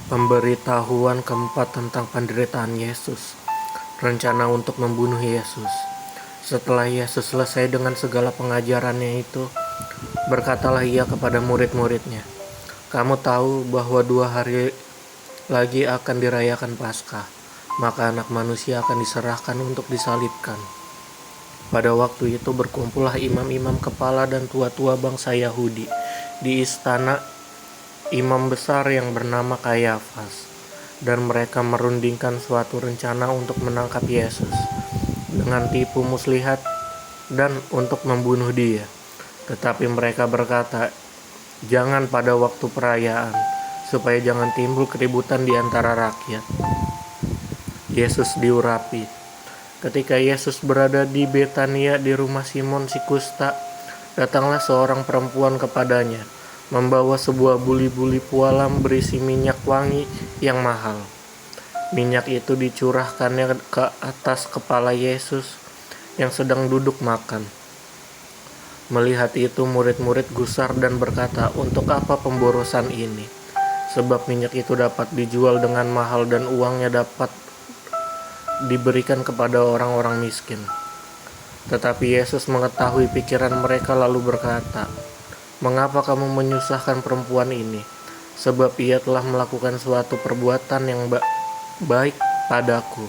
Pemberitahuan keempat tentang penderitaan Yesus. Rencana untuk membunuh Yesus. Setelah Yesus selesai dengan segala pengajarannya itu, berkatalah ia kepada murid-muridnya, "Kamu tahu bahwa 2 hari lagi akan dirayakan Paskah, maka Anak Manusia akan diserahkan untuk disalibkan." Pada waktu itu berkumpullah imam-imam kepala dan tua-tua bangsa Yahudi di istana imam besar yang bernama Kayafas, dan mereka merundingkan suatu rencana untuk menangkap Yesus dengan tipu muslihat dan untuk membunuh dia. Tetapi mereka berkata, "Jangan pada waktu perayaan, supaya jangan timbul keributan di antara rakyat." Yesus diurapi. Ketika Yesus berada di Betania di rumah Simon si Kusta, datanglah seorang perempuan kepadanya, membawa sebuah buli-buli pualam berisi minyak wangi yang mahal. Minyak itu dicurahkannya ke atas kepala Yesus yang sedang duduk makan. Melihat itu murid-murid gusar dan berkata, "Untuk apa pemborosan ini? Sebab minyak itu dapat dijual dengan mahal dan uangnya dapat diberikan kepada orang-orang miskin." Tetapi Yesus mengetahui pikiran mereka lalu berkata, "Mengapa kamu menyusahkan perempuan ini? Sebab ia telah melakukan suatu perbuatan yang baik padaku.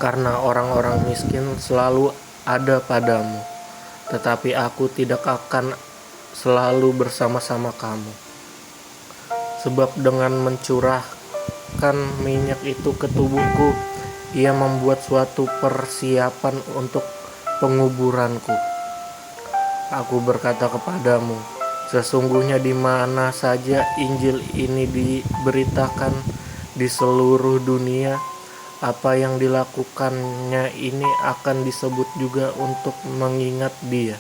Karena orang-orang miskin selalu ada padamu, tetapi aku tidak akan selalu bersama-sama kamu. Sebab dengan mencurahkan minyak itu ke tubuhku, ia membuat suatu persiapan untuk penguburanku. Aku berkata kepadamu, sesungguhnya di mana saja Injil ini diberitakan di seluruh dunia, apa yang dilakukannya ini akan disebut juga untuk mengingat dia."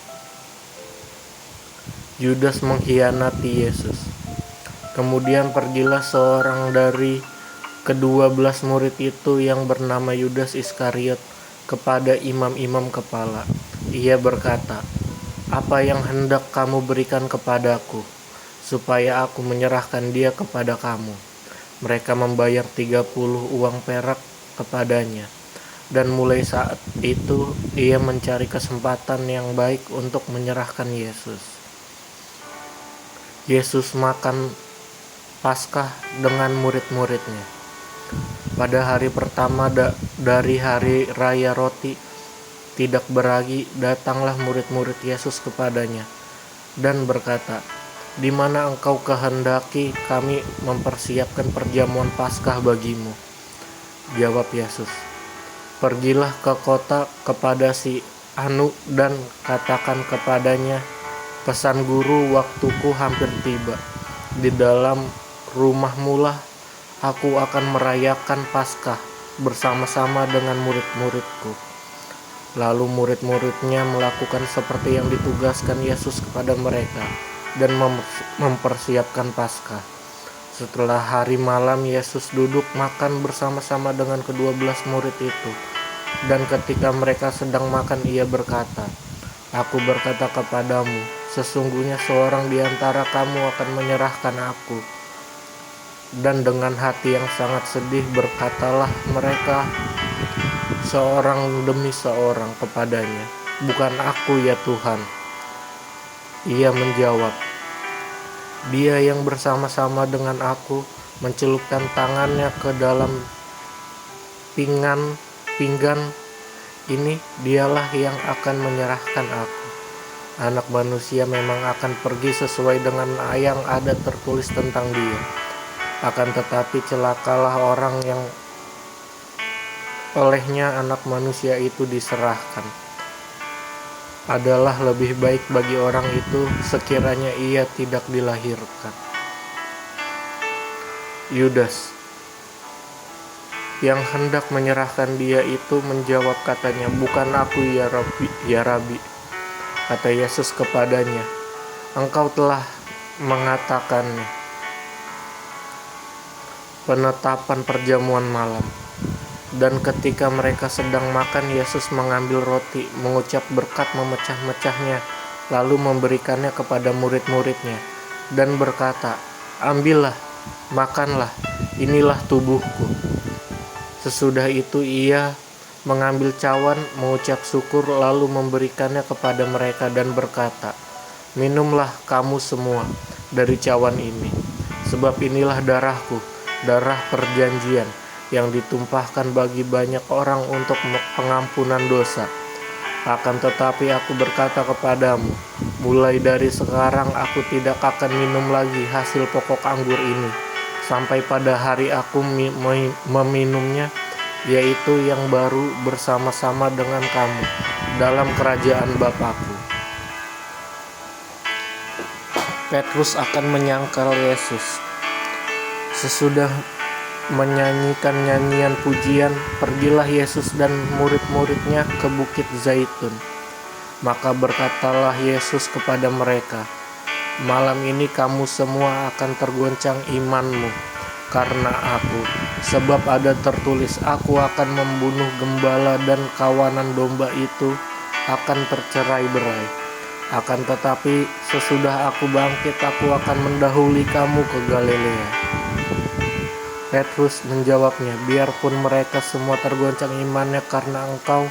Yudas mengkhianati Yesus. Kemudian pergilah seorang dari ke-12 murid itu yang bernama Yudas Iskariot kepada imam-imam kepala. Ia berkata, "Apa yang hendak kamu berikan kepadaku, supaya aku menyerahkan dia kepada kamu?" Mereka membayar 30 uang perak kepadanya, dan mulai saat itu ia mencari kesempatan yang baik untuk menyerahkan Yesus. Yesus makan Paskah dengan murid-muridnya. Pada hari pertama dari hari raya roti tidak beragi, datanglah murid-murid Yesus kepadanya dan berkata, "Di mana engkau kehendaki kami mempersiapkan perjamuan Paskah bagimu?" Jawab Yesus, "Pergilah ke kota kepada si Anu dan katakan kepadanya, pesan guru, waktuku hampir tiba. Di dalam rumahmu lah aku akan merayakan Paskah bersama-sama dengan murid-muridku." Lalu murid-muridnya melakukan seperti yang ditugaskan Yesus kepada mereka dan mempersiapkan Paskah. Setelah hari malam, Yesus duduk makan bersama-sama dengan ke-12 murid itu. Dan ketika mereka sedang makan, ia berkata, "Aku berkata kepadamu, sesungguhnya seorang di antara kamu akan menyerahkan aku." Dan dengan hati yang sangat sedih berkatalah mereka seorang demi seorang kepadanya, "Bukan aku ya Tuhan." Ia menjawab, "Dia yang bersama-sama dengan aku mencelupkan tangannya ke dalam pinggan ini, dialah yang akan menyerahkan aku. Anak Manusia memang akan pergi sesuai dengan yang ada tertulis tentang dia. Akan tetapi celakalah orang yang olehnya Anak Manusia itu diserahkan. Adalah lebih baik bagi orang itu sekiranya ia tidak dilahirkan." Yudas yang hendak menyerahkan dia itu menjawab katanya, "Bukan aku ya Rabi." Kata Yesus kepadanya, "Engkau telah mengatakannya." Penetapan perjamuan malam. Dan ketika mereka sedang makan, Yesus mengambil roti, mengucap berkat, memecah-mecahnya, lalu memberikannya kepada murid-muridnya, dan berkata, "Ambillah, makanlah, inilah tubuhku." Sesudah itu ia mengambil cawan, mengucap syukur, lalu memberikannya kepada mereka dan berkata, "Minumlah kamu semua dari cawan ini, sebab inilah darahku, darah perjanjian, yang ditumpahkan bagi banyak orang untuk pengampunan dosa. Akan tetapi aku berkata kepadamu, mulai dari sekarang aku tidak akan minum lagi hasil pokok anggur ini, sampai pada hari aku meminumnya, yaitu yang baru bersama-sama dengan kamu dalam kerajaan Bapakku." Petrus akan menyangkal Yesus. Sesudah menyanyikan nyanyian pujian, pergilah Yesus dan murid-muridnya ke Bukit Zaitun. Maka berkatalah Yesus kepada mereka, "Malam ini kamu semua akan tergoncang imanmu karena aku, sebab ada tertulis, aku akan membunuh gembala dan kawanan domba itu akan tercerai-berai. Akan tetapi sesudah aku bangkit, aku akan mendahului kamu ke Galilea." Petrus menjawabnya, "Biarpun mereka semua tergoncang imannya karena engkau,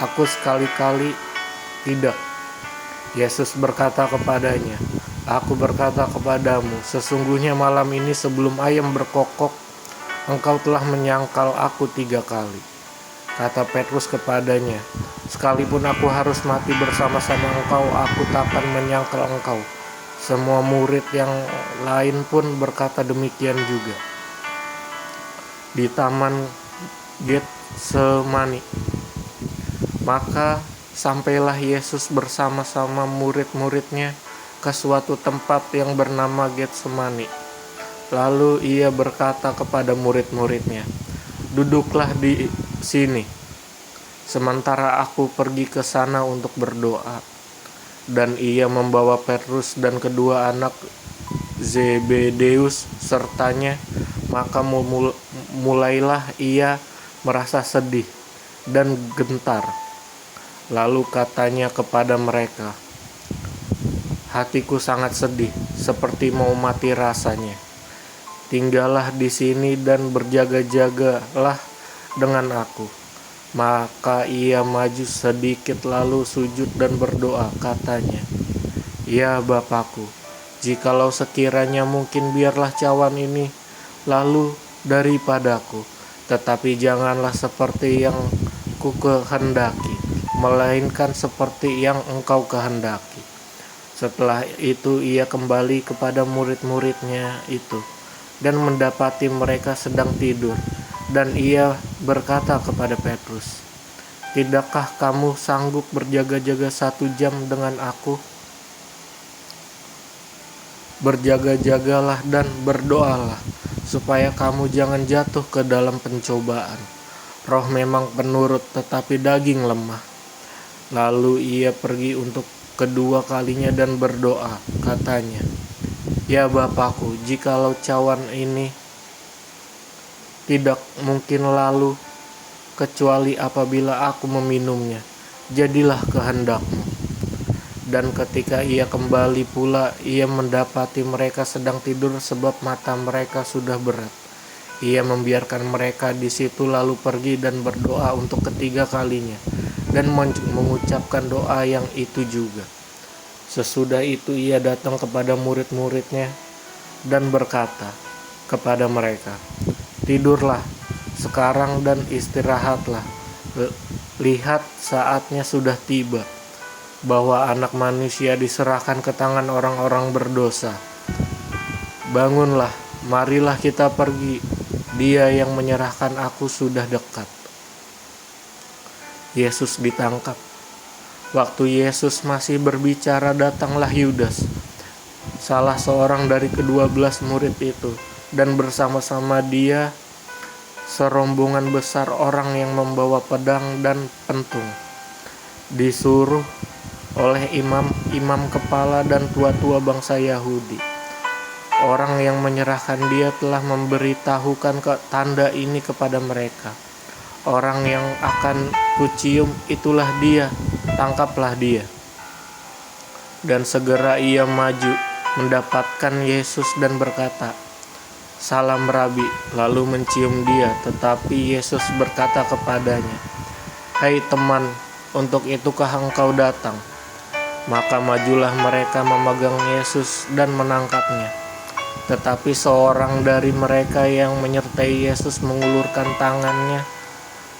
aku sekali-kali tidak." Yesus berkata kepadanya, "Aku berkata kepadamu, sesungguhnya malam ini sebelum ayam berkokok, engkau telah menyangkal aku 3 kali." Kata Petrus kepadanya, "Sekalipun aku harus mati bersama-sama engkau, aku takkan menyangkal engkau." Semua murid yang lain pun berkata demikian juga. Di taman Getsemani, maka sampailah Yesus bersama-sama murid-muridnya ke suatu tempat yang bernama Getsemani. Lalu ia berkata kepada murid-muridnya, "Duduklah di sini, sementara aku pergi ke sana untuk berdoa." Dan ia membawa Petrus dan kedua anak Zebedeus sertanya, maka mulailah ia merasa sedih dan gentar. Lalu katanya kepada mereka, "Hatiku sangat sedih, seperti mau mati rasanya. Tinggallah di sini dan berjaga-jagalah dengan aku." Maka ia maju sedikit lalu sujud dan berdoa, katanya, "Ya Bapakku, jikalau sekiranya mungkin, biarlah cawan ini lalu daripadaku, tetapi janganlah seperti yang ku kehendaki, melainkan seperti yang engkau kehendaki." Setelah itu ia kembali kepada murid-muridnya itu dan mendapati mereka sedang tidur. Dan ia berkata kepada Petrus, "Tidakkah kamu sanggup berjaga-jaga 1 jam dengan aku? Berjaga-jagalah dan berdoalah, supaya kamu jangan jatuh ke dalam pencobaan. Roh memang penurut, tetapi daging lemah." Lalu ia pergi untuk kedua kalinya dan berdoa, katanya, "Ya Bapakku, jikalau cawan ini tidak mungkin lalu, kecuali apabila aku meminumnya, jadilah kehendak-Mu." Dan ketika ia kembali pula, ia mendapati mereka sedang tidur sebab mata mereka sudah berat. Ia membiarkan mereka di situ lalu pergi dan berdoa untuk ketiga kalinya dan mengucapkan doa yang itu juga. Sesudah itu ia datang kepada murid-muridnya dan berkata kepada mereka, "Tidurlah sekarang dan istirahatlah. Lihat, saatnya sudah tiba, bahwa Anak Manusia diserahkan ke tangan orang-orang berdosa. Bangunlah, marilah kita pergi. Dia yang menyerahkan aku sudah dekat." Yesus ditangkap. Waktu Yesus masih berbicara, datanglah Yudas, salah seorang dari ke-12 murid itu, dan bersama-sama dia serombongan besar orang yang membawa pedang dan pentung, disuruh oleh imam kepala dan tua-tua bangsa Yahudi. Orang yang menyerahkan dia telah memberitahukan tanda ini kepada mereka, "Orang yang akan kucium itulah dia, tangkaplah dia." Dan segera ia maju mendapatkan Yesus dan berkata, "Salam Rabi," lalu mencium dia. Tetapi Yesus berkata kepadanya, "Hai teman, untuk itukah engkau datang?" Maka majulah mereka memegang Yesus dan menangkapnya. Tetapi seorang dari mereka yang menyertai Yesus mengulurkan tangannya,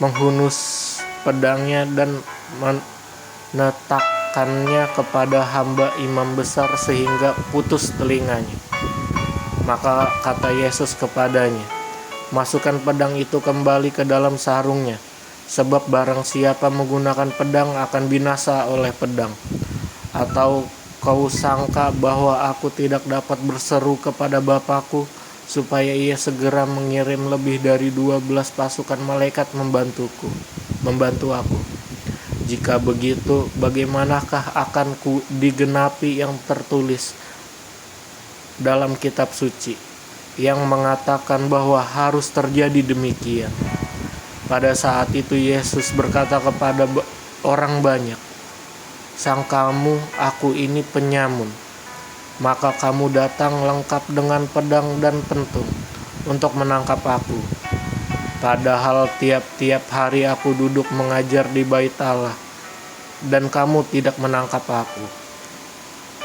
menghunus pedangnya dan menetakannya kepada hamba imam besar sehingga putus telinganya. Maka kata Yesus kepadanya, "Masukkan pedang itu kembali ke dalam sarungnya, sebab barang siapa menggunakan pedang akan binasa oleh pedang. Atau kau sangka bahwa aku tidak dapat berseru kepada Bapakku supaya ia segera mengirim lebih dari 12 pasukan malaikat membantu aku? Jika begitu, bagaimanakah akan digenapi yang tertulis dalam kitab suci yang mengatakan bahwa harus terjadi demikian?" Pada saat itu Yesus berkata kepada orang banyak, "Sangkamu aku ini penyamun, maka kamu datang lengkap dengan pedang dan pentung untuk menangkap aku. Padahal tiap-tiap hari aku duduk mengajar di bait Allah, dan kamu tidak menangkap aku.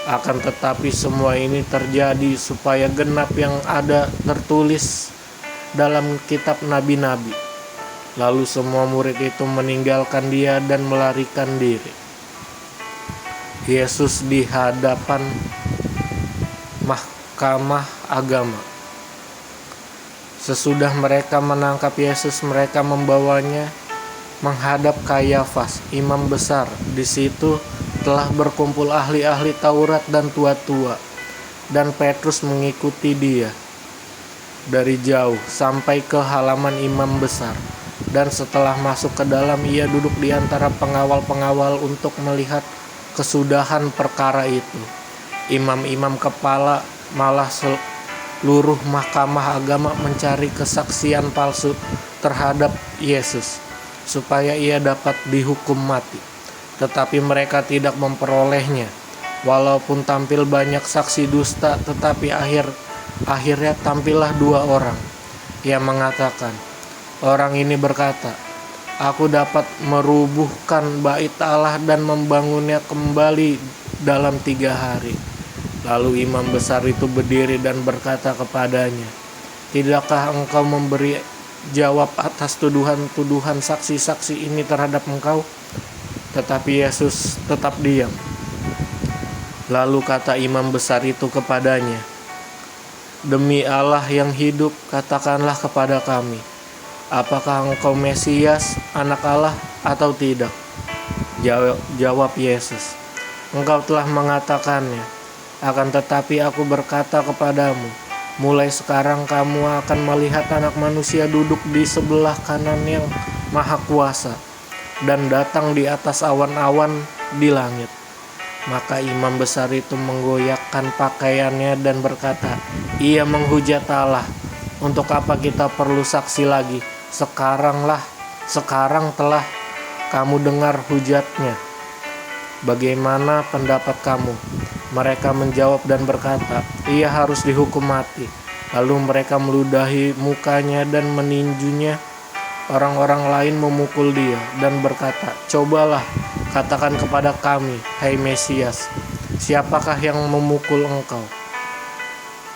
Akan tetapi semua ini terjadi supaya genap yang ada tertulis dalam kitab nabi-nabi." Lalu semua murid itu meninggalkan dia dan melarikan diri. Yesus di hadapan mahkamah agama. Sesudah mereka menangkap Yesus, mereka membawanya menghadap Kayafas, imam besar. Di situ telah berkumpul ahli-ahli Taurat dan tua-tua, dan Petrus mengikuti dia dari jauh sampai ke halaman imam besar. Dan setelah masuk ke dalam, ia duduk di antara pengawal-pengawal untuk melihat kesudahan perkara itu. Imam-imam kepala malah seluruh mahkamah agama mencari kesaksian palsu terhadap Yesus supaya ia dapat dihukum mati. Tetapi mereka tidak memperolehnya. Walaupun tampil banyak saksi dusta, tetapi akhirnya tampillah 2 orang yang mengatakan, "Orang ini berkata, aku dapat merubuhkan bait Allah dan membangunnya kembali dalam 3 hari." Lalu imam besar itu berdiri dan berkata kepadanya, "Tidakkah engkau memberi jawab atas tuduhan-tuduhan saksi-saksi ini terhadap engkau?" Tetapi Yesus tetap diam. Lalu kata imam besar itu kepadanya, "Demi Allah yang hidup, katakanlah kepada kami, apakah engkau Mesias, anak Allah, atau tidak?" Jawab Yesus, "Engkau telah mengatakannya. Akan tetapi aku berkata kepadamu, mulai sekarang kamu akan melihat Anak Manusia duduk di sebelah kanan yang Maha Kuasa dan datang di atas awan-awan di langit." Maka imam besar itu menggoyahkan pakaiannya dan berkata, "Ia menghujat Allah. Untuk apa kita perlu saksi lagi? Sekarang telah kamu dengar hujatnya. Bagaimana pendapat kamu?" Mereka menjawab dan berkata, "Ia harus dihukum mati." Lalu mereka meludahi mukanya dan meninjunya. Orang-orang lain memukul dia dan berkata, "Cobalah katakan kepada kami, hai Mesias, siapakah yang memukul engkau?"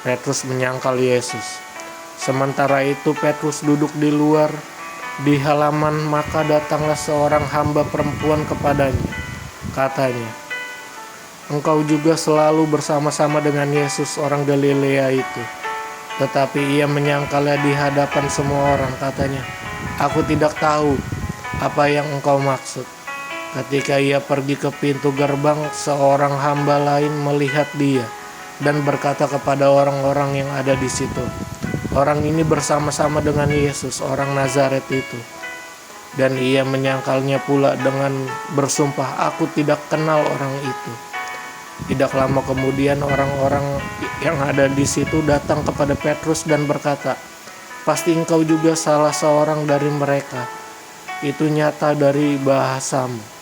Petrus menyangkal Yesus. Sementara itu Petrus duduk di luar di halaman, maka datanglah seorang hamba perempuan kepadanya. Katanya, "Engkau juga selalu bersama-sama dengan Yesus orang Galilea itu." Tetapi ia menyangkalnya di hadapan semua orang. Katanya, "Aku tidak tahu apa yang engkau maksud." Ketika ia pergi ke pintu gerbang, seorang hamba lain melihat dia dan berkata kepada orang-orang yang ada di situ, "Orang ini bersama-sama dengan Yesus, orang Nazaret itu." Dan ia menyangkalnya pula dengan bersumpah, "Aku tidak kenal orang itu." Tidak lama kemudian orang-orang yang ada di situ datang kepada Petrus dan berkata, "Pasti engkau juga salah seorang dari mereka. Itu nyata dari bahasamu."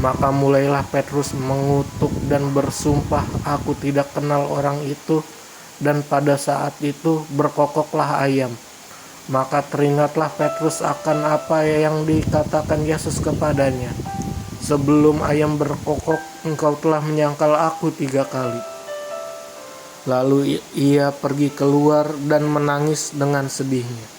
Maka mulailah Petrus mengutuk dan bersumpah, "Aku tidak kenal orang itu." Dan pada saat itu berkokoklah ayam. Maka teringatlah Petrus akan apa yang dikatakan Yesus kepadanya. Sebelum ayam berkokok, engkau telah menyangkal aku 3 kali. Lalu ia pergi keluar dan menangis dengan sedihnya.